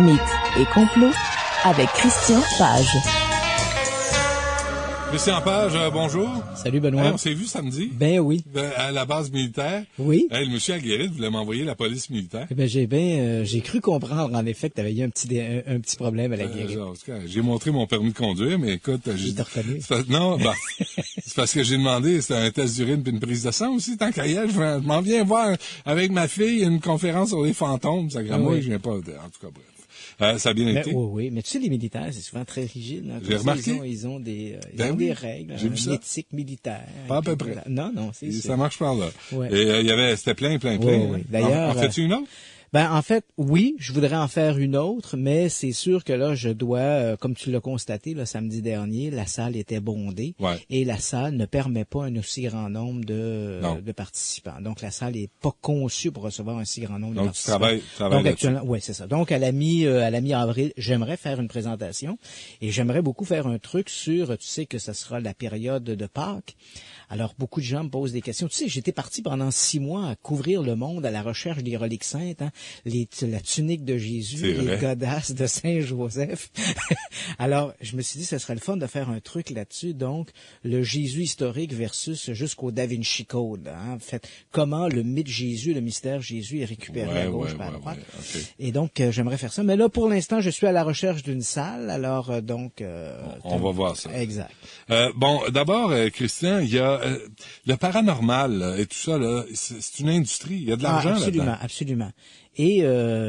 Mythes et complots avec Christian Page. Christian Page, bonjour. Salut Benoît. Hey, on s'est vu samedi. Ben oui. À la base militaire. Oui. Hey, le monsieur Aguirre voulait m'envoyer la police militaire. Eh ben j'ai cru comprendre en effet que tu avais eu un petit problème à la guérite. J'ai montré mon permis de conduire, mais écoute, j'ai reconnu. Non, c'est parce que j'ai demandé, c'était un test d'urine puis une prise de sang aussi, tant qu'à y être, je m'en viens voir avec ma fille une conférence sur les fantômes, ça moi, je viens pas, en tout cas, bref. Ça a bien été. Oui, mais tu sais, les militaires, c'est souvent très rigide. Hein. J'ai remarqué. Ils ont des règles, une éthique militaire. Pas à peu près. Non, c'est ça marche par là. Ouais. Et c'était plein. Oui. D'ailleurs, en fais-tu une autre? En fait, oui, je voudrais en faire une autre, mais c'est sûr que là, je dois, comme tu l'as constaté, le samedi dernier, la salle était bondée et la salle ne permet pas un aussi grand nombre de participants. Donc, la salle est pas conçue pour recevoir un si grand nombre de participants. Donc, tu travailles là-dessus. Oui, c'est ça. Donc, à la mi-avril, j'aimerais faire une présentation et j'aimerais beaucoup faire un truc sur, tu sais que ça sera la période de Pâques. Alors, beaucoup de gens me posent des questions. Tu sais, j'étais parti pendant 6 mois à couvrir le monde à la recherche des reliques saintes, hein, la tunique de Jésus, les godasses de Saint-Joseph. Alors, je me suis dit, ce serait le fun de faire un truc là-dessus. Donc, le Jésus historique versus jusqu'au Da Vinci Code. Hein, en fait, comment le mythe Jésus, le mystère Jésus est récupéré à gauche par à droite. Okay. Et donc, j'aimerais faire ça. Mais là, pour l'instant, je suis à la recherche d'une salle. Alors, on va voir ça. Exact. D'abord, Christian, il y a le paranormal et tout ça, là, c'est une industrie. Il y a de l'argent là-dedans. Absolument. Et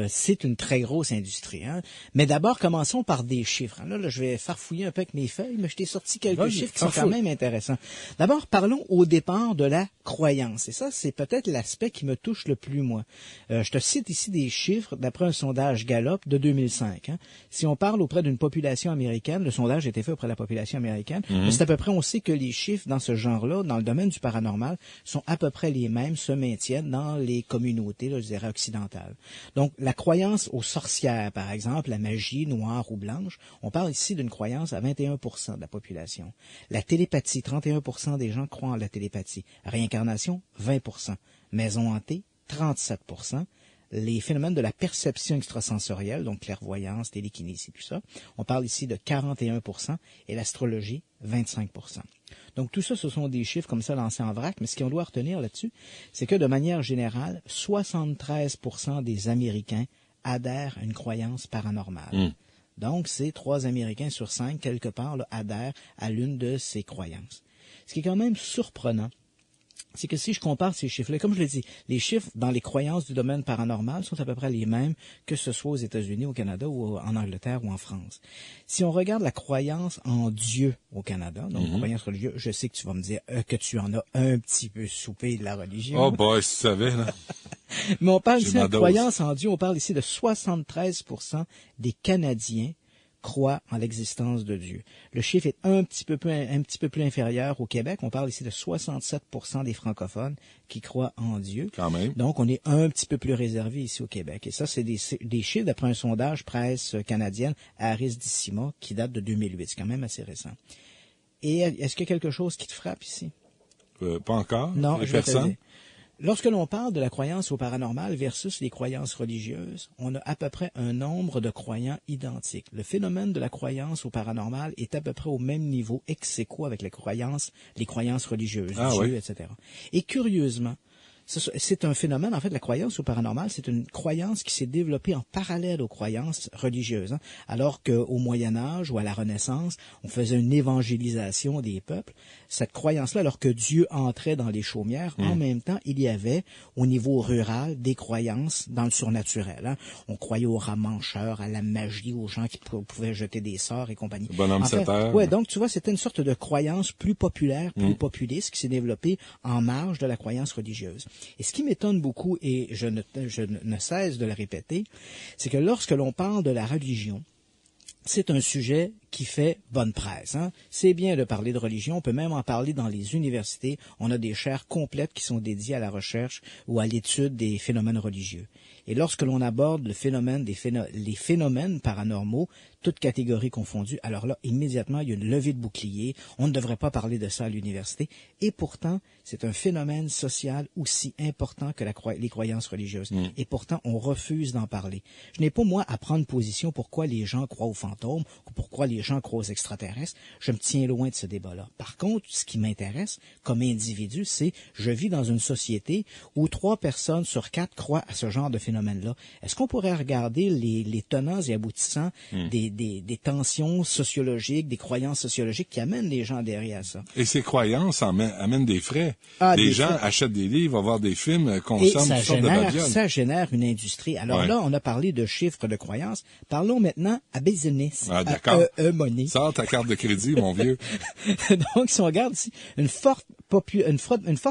c'est une très grosse industrie. Hein? Mais d'abord, commençons par des chiffres. Là, je vais farfouiller un peu avec mes feuilles, mais je t'ai sorti quelques chiffres qui sont quand même intéressants. D'abord, parlons au départ de la croyance. Et ça, c'est peut-être l'aspect qui me touche le plus, moi. Je te cite ici des chiffres d'après un sondage Gallup de 2005. Hein? Si on parle auprès d'une population américaine, le sondage a été fait auprès de la population américaine, mais c'est à peu près, on sait que les chiffres dans ce genre-là, dans le domaine du paranormal, sont à peu près les mêmes, se maintiennent dans les communautés, là, je dirais, occidentales. Donc, la croyance aux sorcières, par exemple, la magie noire ou blanche, on parle ici d'une croyance à 21% de la population. La télépathie, 31% des gens croient en la télépathie. Réincarnation, 20%. Maison hantée, 37%. Les phénomènes de la perception extrasensorielle, donc clairvoyance, télékinésie, tout ça, on parle ici de 41%, et l'astrologie, 25%. Donc tout ça, ce sont des chiffres comme ça lancés en vrac, mais ce qu'on doit retenir là-dessus, c'est que de manière générale, 73% des Américains adhèrent à une croyance paranormale. Donc c'est 3 Américains sur 5, quelque part, là, adhèrent à l'une de ces croyances. Ce qui est quand même surprenant, c'est que si je compare ces chiffres-là, comme je l'ai dit, les chiffres dans les croyances du domaine paranormal sont à peu près les mêmes que ce soit aux États-Unis, au Canada ou en Angleterre ou en France. Si on regarde la croyance en Dieu au Canada, donc croyance religieuse, je sais que tu vas me dire que tu en as un petit peu soupé de la religion. Oh boy, si tu savais, là. Mais on parle ici de croyance en Dieu, on parle ici de 73% des Canadiens croient en l'existence de Dieu. Le chiffre est un petit peu plus inférieur au Québec. On parle ici de 67% des francophones qui croient en Dieu. Quand même. Donc, on est un petit peu plus réservé ici au Québec. Et ça, c'est des chiffres d'après un sondage presse canadienne, Harris Dissima, qui date de 2008. C'est quand même assez récent. Et est-ce qu'il y a quelque chose qui te frappe ici? Pas encore. Non, je vais te dire. Lorsque l'on parle de la croyance au paranormal versus les croyances religieuses, on a à peu près un nombre de croyants identiques. Le phénomène de la croyance au paranormal est à peu près au même niveau ex aequo avec les croyances religieuses, Dieu, etc. Et curieusement, c'est un phénomène, en fait, la croyance au paranormal, c'est une croyance qui s'est développée en parallèle aux croyances religieuses. Hein, alors qu'au Moyen-Âge ou à la Renaissance, on faisait une évangélisation des peuples. Cette croyance-là, alors que Dieu entrait dans les chaumières, en même temps, il y avait, au niveau rural, des croyances dans le surnaturel. Hein. On croyait aux rats-mancheurs, à la magie, aux gens qui pouvaient jeter des sorts et compagnie. Bonhomme 7 heures. Ouais, donc, tu vois, c'était une sorte de croyance plus populaire, plus populiste, qui s'est développée en marge de la croyance religieuse. Et ce qui m'étonne beaucoup, et je ne cesse de le répéter, c'est que lorsque l'on parle de la religion, c'est un sujet qui fait bonne presse. Hein. C'est bien de parler de religion, on peut même en parler dans les universités. On a des chaires complètes qui sont dédiées à la recherche ou à l'étude des phénomènes religieux. Et lorsque l'on aborde le phénomène les phénomènes paranormaux, toutes catégories confondues, alors là, immédiatement, il y a une levée de bouclier. On ne devrait pas parler de ça à l'université. Et pourtant, c'est un phénomène social aussi important que les croyances religieuses. Et pourtant, on refuse d'en parler. Je n'ai pas, moi, à prendre position pourquoi les gens croient aux fantômes ou pourquoi les gens croient aux extraterrestres. Je me tiens loin de ce débat-là. Par contre, ce qui m'intéresse comme individu, c'est je vis dans une société où 3 personnes sur 4 croient à ce genre de phénomène-là. Est-ce qu'on pourrait regarder les tenants et aboutissants des tensions sociologiques, des croyances sociologiques qui amènent les gens derrière ça? Et ces croyances amènent des frais. Les gens achètent des livres, vont voir des films, consomment toutes sortes de babioles. Ça génère une industrie. Alors là, on a parlé de chiffres, de croyances. Parlons maintenant à business. Ah, d'accord. Money. Sors ta carte de crédit, mon vieux. Donc, si on regarde ici, une forte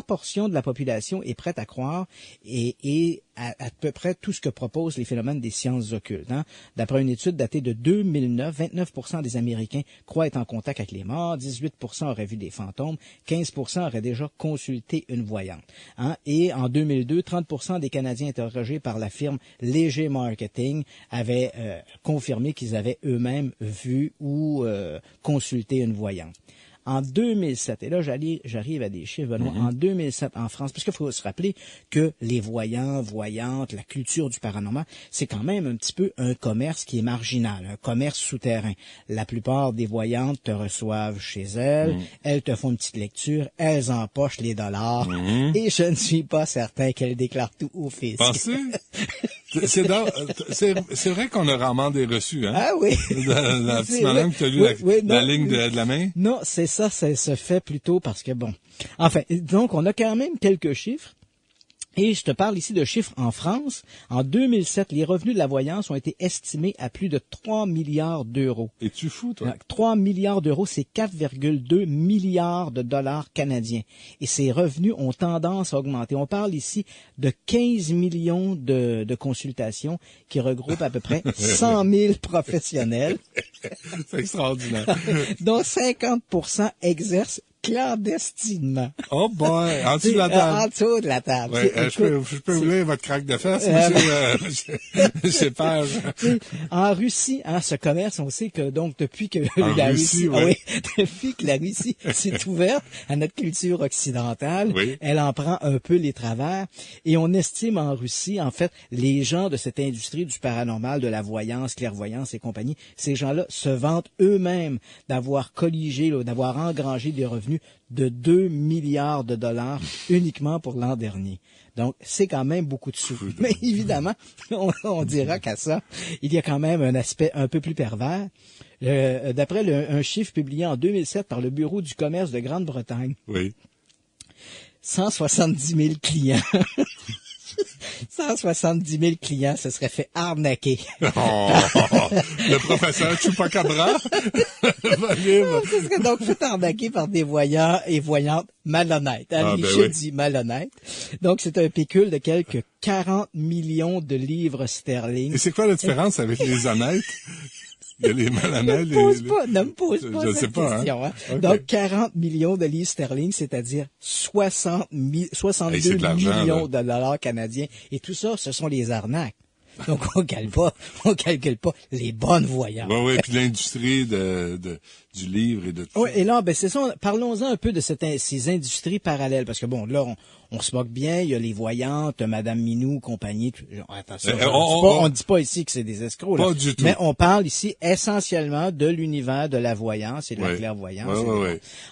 portion de la population est prête à croire et à peu près tout ce que proposent les phénomènes des sciences occultes. Hein. D'après une étude datée de 2009, 29% des Américains croient être en contact avec les morts, 18% auraient vu des fantômes, 15% auraient déjà consulté une voyante. Hein. Et en 2002, 30% des Canadiens interrogés par la firme Léger Marketing avaient confirmé qu'ils avaient eux-mêmes vu ou consulté une voyante. En 2007, et là j'arrive à des chiffres, Benoît, en 2007 en France, parce qu'il faut se rappeler que les voyants, voyantes, la culture du paranormal, c'est quand même un petit peu un commerce qui est marginal, un commerce souterrain. La plupart des voyantes te reçoivent chez elles, elles te font une petite lecture, elles empochent les dollars, et je ne suis pas certain qu'elles déclarent tout au fisc. Pensez? C'est vrai qu'on a rarement des reçus, hein? Ah oui! La petite madame qui a lu la ligne de la main? Non, c'est ça se fait plutôt parce que, bon... Enfin, donc, on a quand même quelques chiffres. Et je te parle ici de chiffres en France. En 2007, les revenus de la voyance ont été estimés à plus de 3 milliards d'euros. Es-tu fou, toi? 3 milliards d'euros, c'est 4,2 milliards de dollars canadiens. Et ces revenus ont tendance à augmenter. On parle ici de 15 millions de consultations qui regroupent à peu près 100 000 professionnels. C'est extraordinaire. Dont 50% exercent clandestinement. Oh boy! En dessous de la table. En dessous de la table. Ouais, je peux vous lire votre craque de fesses, monsieur Page. En Russie, hein, ce commerce, on sait que donc depuis que la Russie, depuis que la Russie s'est ouverte à notre culture occidentale, elle en prend un peu les travers. Et on estime en Russie, en fait, les gens de cette industrie du paranormal, de la voyance, clairvoyance et compagnie, ces gens-là se vantent eux-mêmes d'avoir colligé, d'avoir engrangé des revenus de 2 milliards de dollars uniquement pour l'an dernier. Donc, c'est quand même beaucoup de sous. Mais évidemment, on dira qu'à ça, il y a quand même un aspect un peu plus pervers. D'après un chiffre publié en 2007 par le Bureau du commerce de Grande-Bretagne, 170 000 clients 170 000 clients se seraient fait arnaquer. Le professeur Chupacabra se serait donc fait arnaquer par des voyants et voyantes malhonnêtes. Dit malhonnêtes. Donc, c'est un pécule de quelques 40 millions de livres sterling. Et c'est quoi la différence avec les honnêtes? Il y a les malhonnêtes. Ne me pose pas cette question. Hein? Okay. Donc, 40 millions de livres sterling, c'est-à-dire 62 millions de dollars canadiens. Et tout ça, ce sont les arnaques. Donc, on calcule pas les bonnes voyantes. Oui, puis l'industrie du livre et de tout. Oui, et là, c'est ça. Parlons-en un peu de ces industries parallèles. Parce que bon, là, on se moque bien, il y a les voyantes, Madame Minou, compagnie. Attention, on dit pas ici que c'est des escrocs, là. Pas du tout. Mais on parle ici essentiellement de l'univers de la voyance et de la clairvoyance.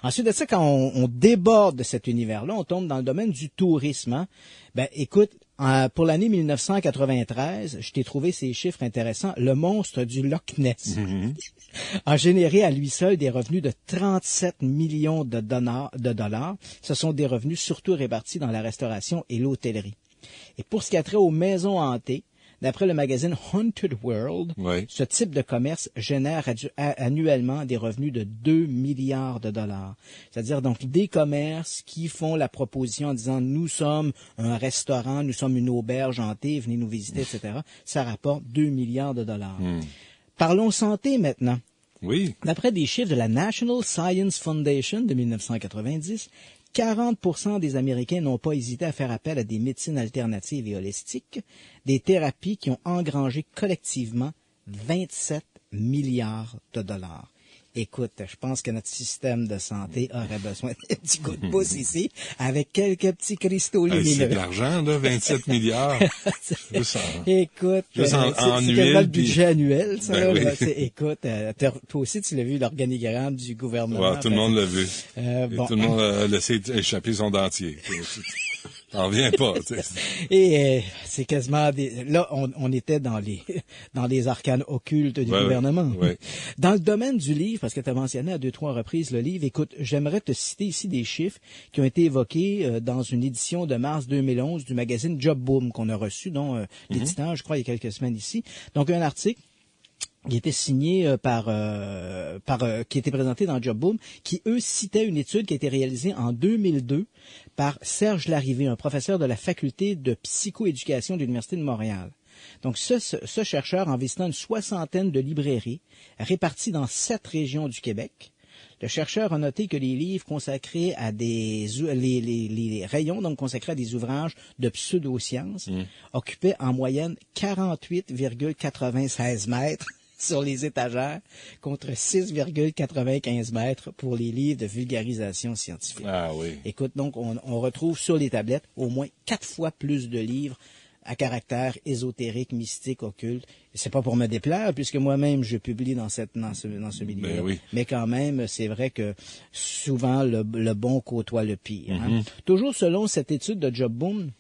Ensuite de ça, quand on déborde de cet univers-là, on tombe dans le domaine du tourisme. Hein. Écoute, pour l'année 1993, je t'ai trouvé ces chiffres intéressants. Le monstre du Loch Ness a généré à lui seul des revenus de 37 millions de dollars. Ce sont des revenus surtout répartis dans la restauration et l'hôtellerie. Et pour ce qui a trait aux maisons hantées, d'après le magazine Haunted World, ce type de commerce génère annuellement des revenus de 2 milliards de dollars. C'est-à-dire donc des commerces qui font la proposition en disant « Nous sommes un restaurant, nous sommes une auberge hantée, venez nous visiter, etc. » Ça rapporte 2 milliards de dollars. Parlons santé maintenant. Oui. D'après des chiffres de la National Science Foundation de 1990, 40% des Américains n'ont pas hésité à faire appel à des médecines alternatives et holistiques, des thérapies qui ont engrangé collectivement 27 milliards de dollars. Écoute, je pense que notre système de santé aurait besoin d'un petit coup de pouce ici, avec quelques petits cristaux lumineux. C'est de l'argent, là, 27 milliards. Écoute, c'est quasiment le budget annuel, ça. Ben là, oui. Écoute, toi aussi, tu l'as vu, l'organigramme du gouvernement. Ouais, tout le monde l'a vu. Bon. Tout le monde a laissé échapper son dentier. T'en reviens pas, tu sais. Et c'est quasiment là, on était dans les arcanes occultes du gouvernement. Ouais. Dans le domaine du livre, parce que tu as mentionné à 2-3 reprises le livre, écoute, j'aimerais te citer ici des chiffres qui ont été évoqués dans une édition de mars 2011 du magazine Job Boom qu'on a reçu, dont l'éditeur, je crois, il y a quelques semaines ici. Donc, un article qui était signé qui était présenté dans Job Boom, qui, eux, citait une étude qui a été réalisée en 2002 par Serge Larrivé, un professeur de la faculté de psychoéducation de l'Université de Montréal. Donc, ce chercheur, en visitant une soixantaine de librairies réparties dans 7 régions du Québec, le chercheur a noté que les livres consacrés à les rayons, donc consacrés à des ouvrages de pseudosciences, occupaient en moyenne 48,96 mètres sur les étagères contre 6,95 mètres pour les livres de vulgarisation scientifique. Ah oui. Écoute, donc, on retrouve sur les tablettes au moins 4 fois plus de livres à caractère ésotérique, mystique, occulte. C'est pas pour me déplaire, puisque moi-même, je publie dans ce milieu. Ben oui. Mais quand même, c'est vrai que souvent, le bon côtoie le pire. Hein. Toujours selon cette étude de Job Boom,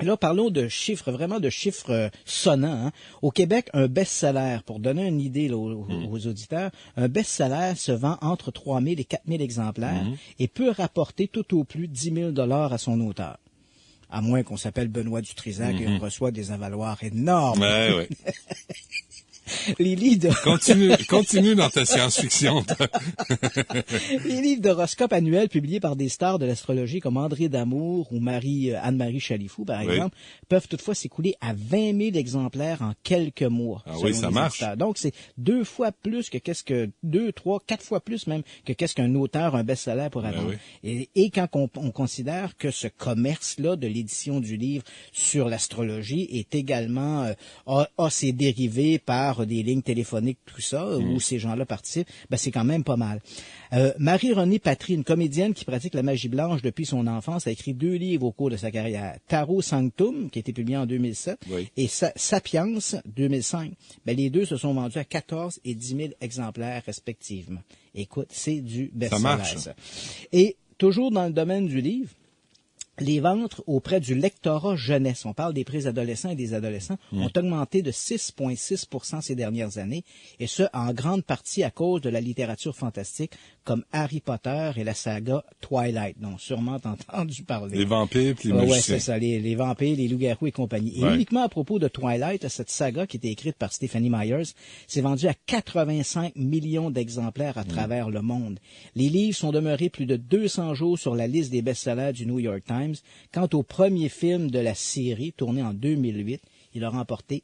là, parlons de chiffres, vraiment de chiffres sonnants. Hein. Au Québec, un best-seller, pour donner une idée là, aux auditeurs, un best-seller se vend entre 3 000 et 4 000 exemplaires et peut rapporter tout au plus 10 000 $ à son auteur. À moins qu'on s'appelle Benoît Dutrisac et on reçoit des avaloirs énormes. Ouais. Les livres Continue dans ta science-fiction. Les livres d'horoscope annuels publiés par des stars de l'astrologie comme André Damour ou Anne-Marie Chalifou, par exemple, peuvent toutefois s'écouler à 20 000 exemplaires en quelques mois. Ah oui, ça marche. Donc, c'est 2 fois plus que 2, 3, 4 fois plus même que qu'est-ce qu'un auteur, un best-seller pourrait vendre. Et quand on considère que ce commerce-là de l'édition du livre sur l'astrologie est également, a ses dérivés par des lignes téléphoniques, tout ça, où ces gens-là participent, ben c'est quand même pas mal. Marie-Renée Patry, une comédienne qui pratique la magie blanche depuis son enfance, a écrit 2 livres au cours de sa carrière. Tarot Sanctum, qui a été publié en 2007, et Sapiens, 2005. Ben, les 2 se sont vendus à 14 et 10 000 exemplaires respectivement. Écoute, c'est du best-seller. Ça marche. Ça. Et toujours dans le domaine du livre, les ventes auprès du lectorat jeunesse, on parle des préadolescents et des adolescents, ont augmenté de 6,6% ces dernières années, et ce, en grande partie à cause de la littérature fantastique, comme Harry Potter et la saga Twilight, dont sûrement t'as entendu parler. Les vampires et les magiciens. Ouais, c'est ça, les vampires, les loups-garous et compagnie. Et uniquement à propos de Twilight, cette saga qui était écrite par Stephanie Myers, s'est vendue à 85 millions d'exemplaires à travers le monde. Les livres sont demeurés plus de 200 jours sur la liste des best-sellers du New York Times. Quant au premier film de la série, tourné en 2008, il a rapporté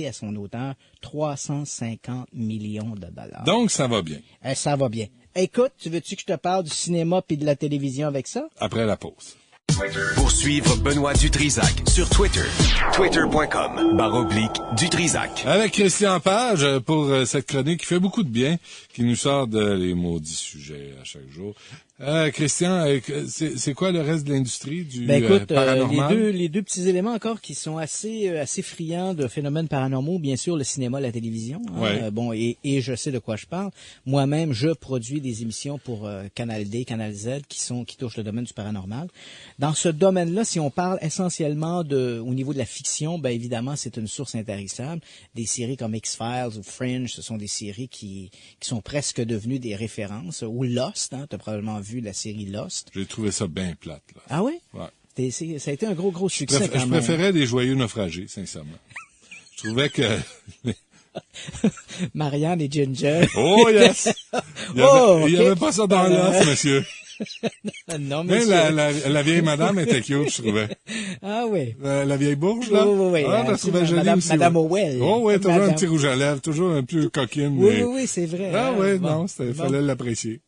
à son auteur 350 millions de dollars. Donc, ça va bien. Ça va bien. Écoute, veux-tu que je te parle du cinéma puis de la télévision avec ça? Après la pause. Pour suivre Benoît Dutrisac sur Twitter, twitter.com/Dutrisac. Avec Christian Page pour cette chronique qui fait beaucoup de bien, qui nous sort de les maudits sujets à chaque jour. Christian, c'est quoi le reste de l'industrie du paranormal? Les deux petits éléments encore qui sont assez friands de phénomènes paranormaux, bien sûr, le cinéma, la télévision. Hein, et je sais de quoi je parle. Moi-même, je produis des émissions pour Canal D, Canal Z qui touchent le domaine du paranormal. Dans ce domaine-là, si on parle essentiellement au niveau de la fiction, ben évidemment, c'est une source intarissable. Des séries comme X-Files ou Fringe, ce sont des séries qui sont presque devenues des références. Ou Lost, hein, tu as probablement vu la série Lost. J'ai trouvé ça bien plate. Là. Ah oui? Ouais. Ça a été un gros succès quand même. Je préférais des Joyeux naufragés, sincèrement. Je trouvais que... Marianne et Ginger. Oh yes! Il y avait pas ça dans Lost, monsieur. Non, Mais monsieur. la vieille madame était cute, je trouvais. Ah oui. La vieille bourge, là? Oui. Ah, je la trouvais jolie aussi. Madame ouais. Howell. Oh, oui, toujours Madame. un petit rouge à lèvres, toujours un peu coquine. Oui, mais... oui, c'est vrai. Ah, hein. oui, Bon. non, Bon. fallait l'apprécier.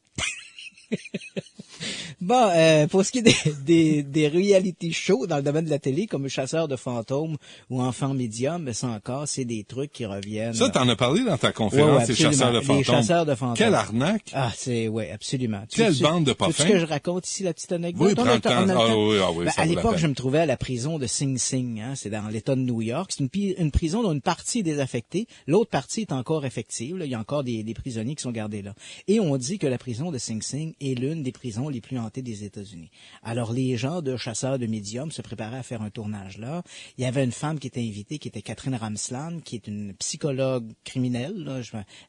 Bon, pour ce qui est des reality shows dans le domaine de la télé, comme Chasseur de fantômes ou Enfant médium, mais ça encore, c'est des trucs qui reviennent. Ça, t'en as parlé dans ta conférence, Ouais, les chasseurs de fantômes. Les chasseurs de fantômes. Quelle arnaque! Ah, oui, absolument. Quelle bande de pas fins. fins. Que je raconte ici la petite anecdote? Oui, prends le temps. Ah oui, Ben, ça à vaut la l'époque, peine. je me trouvais à la prison de Sing Sing, hein, c'est dans l'État de New York. C'est une prison dont une partie est désaffectée, l'autre partie est encore effective. Là. Il y a encore des prisonniers qui sont gardés là. Et on dit que la prison de Sing Sing est l'une des prisons les plus hantées des États-Unis. Alors, les gens de chasseurs de médiums se préparaient à faire un tournage là. Il y avait une femme qui était invitée, qui était Catherine Ramsland, qui est une psychologue criminelle. Là.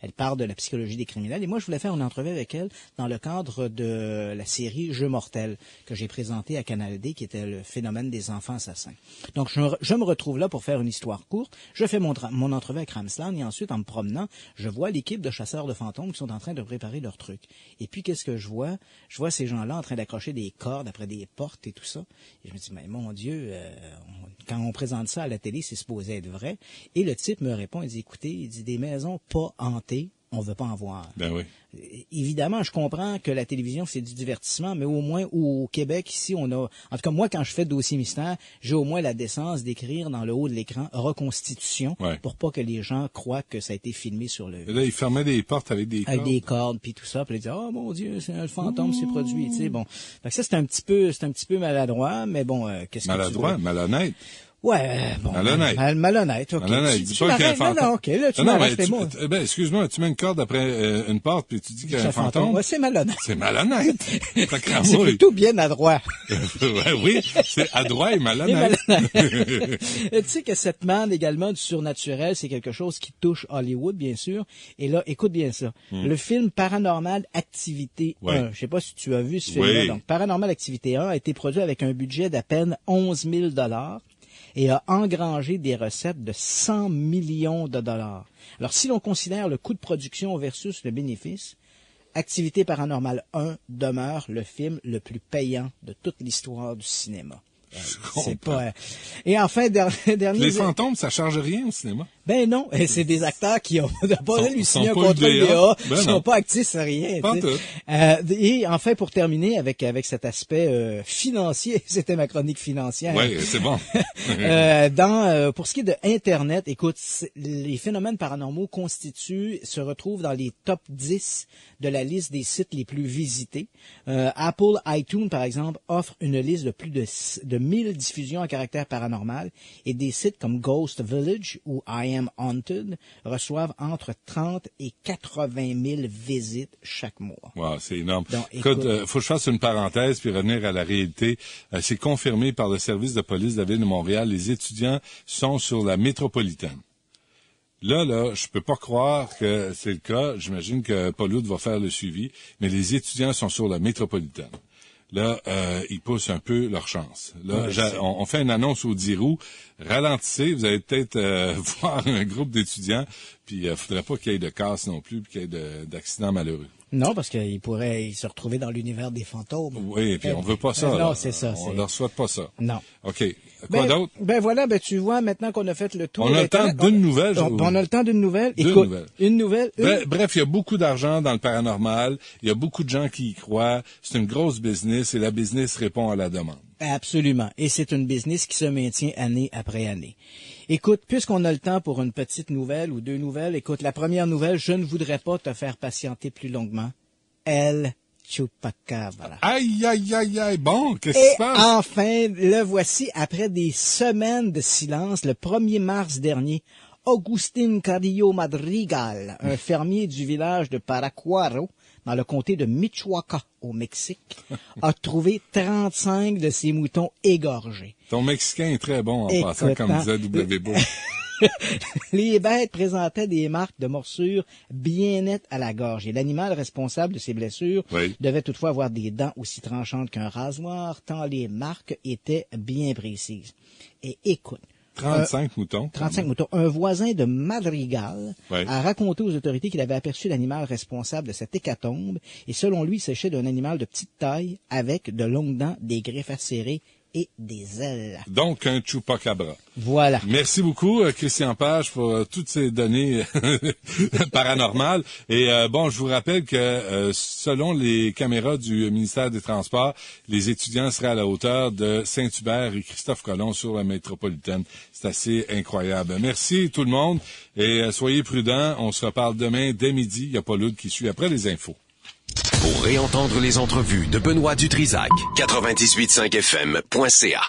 Elle parle de la psychologie des criminels. Et moi, je voulais faire une entrevue avec elle dans le cadre de la série Jeux mortels que j'ai présentée à Canal D, qui était le phénomène des enfants assassins. Donc, je me retrouve là pour faire une histoire courte. Je fais mon entrevue avec Ramsland et ensuite, en me promenant, je vois l'équipe de chasseurs de fantômes qui sont en train de préparer leur truc. Et puis, qu'est-ce que je vois? Je vois ces gens-là en train d'accrocher des cordes après des portes et tout ça. Et je me dis, mais mon Dieu, quand on présente ça à la télé, c'est supposé être vrai. Et le type me répond, il dit, écoutez, il dit, des maisons pas hantées, on veut pas en voir. Ben oui. Évidemment, je comprends que la télévision, c'est du divertissement, mais au moins, au Québec, ici, on a... En tout cas, moi, quand je fais Dossier mystère, j'ai au moins la décence d'écrire dans le haut de l'écran « Reconstitution ouais. » pour pas que les gens croient que ça a été filmé sur le... Et là, ils fermaient des portes avec des cordes. Avec des cordes, puis tout ça. Puis ils disaient « Oh, mon Dieu, c'est un fantôme s'est produit. » Tu sais, bon. Fait que ça, c'est un petit peu maladroit, mais bon, qu'est-ce que tu veux? Maladroit, malhonnête. Ouais, bon. Malhonnête. Malhonnête, ok. Malhonnête. Dis pas qu'il y a un fantôme. Non, ok, là, tu non, m'arrêtes les mots. Ben, excuse-moi, tu mets une corde après une porte, puis tu dis qu'il y a un fantôme. Ouais, c'est malhonnête. C'est malhonnête. C'est plutôt bien adroit. Ouais, oui, c'est adroit et malhonnête. Tu sais que cette manne également du surnaturel, c'est quelque chose qui touche Hollywood, bien sûr. Et là, écoute bien ça. Le film Paranormal Activité 1, je sais pas si tu as vu ce film-là. Donc, Paranormal Activité 1 a été produit avec un budget d'à peine 11 000 $ et a engrangé des recettes de 100 millions de dollars. Alors, si l'on considère le coût de production versus le bénéfice, Activité Paranormale 1 demeure le film le plus payant de toute l'histoire du cinéma. C'est pas... Et enfin, dernier... Les fantômes, ça charge rien au cinéma? Ben non, c'est des acteurs qui ont pas lui signé un pas contrat UDA, ben qui sont pas actifs à rien. Et enfin, pour terminer avec cet aspect financier, c'était ma chronique financière. Oui, c'est bon. Pour ce qui est de Internet, écoute, les phénomènes paranormaux se retrouvent dans les top 10 de la liste des sites les plus visités. Apple iTunes, par exemple, offre une liste de plus de 1000 diffusions à caractère paranormal et des sites comme Ghost Village ou I Am Haunted reçoivent entre 30 et 80 000 visites chaque mois. Wow, c'est énorme. Donc, écoute, faut que je fasse une parenthèse puis revenir à la réalité. C'est confirmé par le service de police de la Ville de Montréal. Les étudiants sont sur la métropolitaine. Là, je peux pas croire que c'est le cas. J'imagine que Paul va faire le suivi, mais les étudiants sont sur la métropolitaine. Là, ils poussent un peu leur chance. Là, on fait une annonce au 10 roues. Ralentissez, vous allez peut-être voir un groupe d'étudiants, puis il faudrait pas qu'il y ait de casse non plus, puis qu'il y ait d'accidents malheureux. Non, parce qu'ils pourraient se retrouver dans l'univers des fantômes. Oui, et puis on veut pas ça. Non, là. c'est ça. On leur souhaite pas ça. Non. OK. Quoi d'autre? Ben voilà, tu vois, maintenant qu'on a fait le tour... On a le temps d'une nouvelle. On a le temps d'une nouvelle. Écoute, une nouvelle. Bref, il y a beaucoup d'argent dans le paranormal. Il y a beaucoup de gens qui y croient. C'est une grosse business et la business répond à la demande. Absolument. Et c'est une business qui se maintient année après année. Écoute, puisqu'on a le temps pour une petite nouvelle ou deux nouvelles, écoute, la première nouvelle, je ne voudrais pas te faire patienter plus longuement. El Chupacabra. Aïe, aïe, aïe, aïe. Bon, qu'est-ce qui se passe? Enfin, le voici, après des semaines de silence, le 1er mars dernier, Agustín Carrillo Madrigal, un fermier du village de Paracuaro, dans le comté de Michoacán, au Mexique, a trouvé 35 de ses moutons égorgés. Ton Mexicain est très bon en passant, comme disait W. Bush. Les bêtes présentaient des marques de morsures bien nettes à la gorge et l'animal responsable de ces blessures devait toutefois avoir des dents aussi tranchantes qu'un rasoir, tant les marques étaient bien précises. Et écoute, 35 moutons. 35 moutons. Un voisin de Madrigal Ouais. a raconté aux autorités qu'il avait aperçu l'animal responsable de cette hécatombe et selon lui, il s'agissait d'un animal de petite taille avec de longues dents, des griffes acérées et des ailes. Donc, un chupacabra. Voilà. Merci beaucoup, Christian Page, pour toutes ces données paranormales. Et bon, je vous rappelle que selon les caméras du ministère des Transports, les étudiants seraient à la hauteur de Saint-Hubert et Christophe Colomb sur la métropolitaine. C'est assez incroyable. Merci tout le monde et soyez prudents. On se reparle demain dès midi. Il n'y a pas l'autre qui suit après les infos. Pour réentendre les entrevues de Benoît Dutrisac, 98.5fm.ca.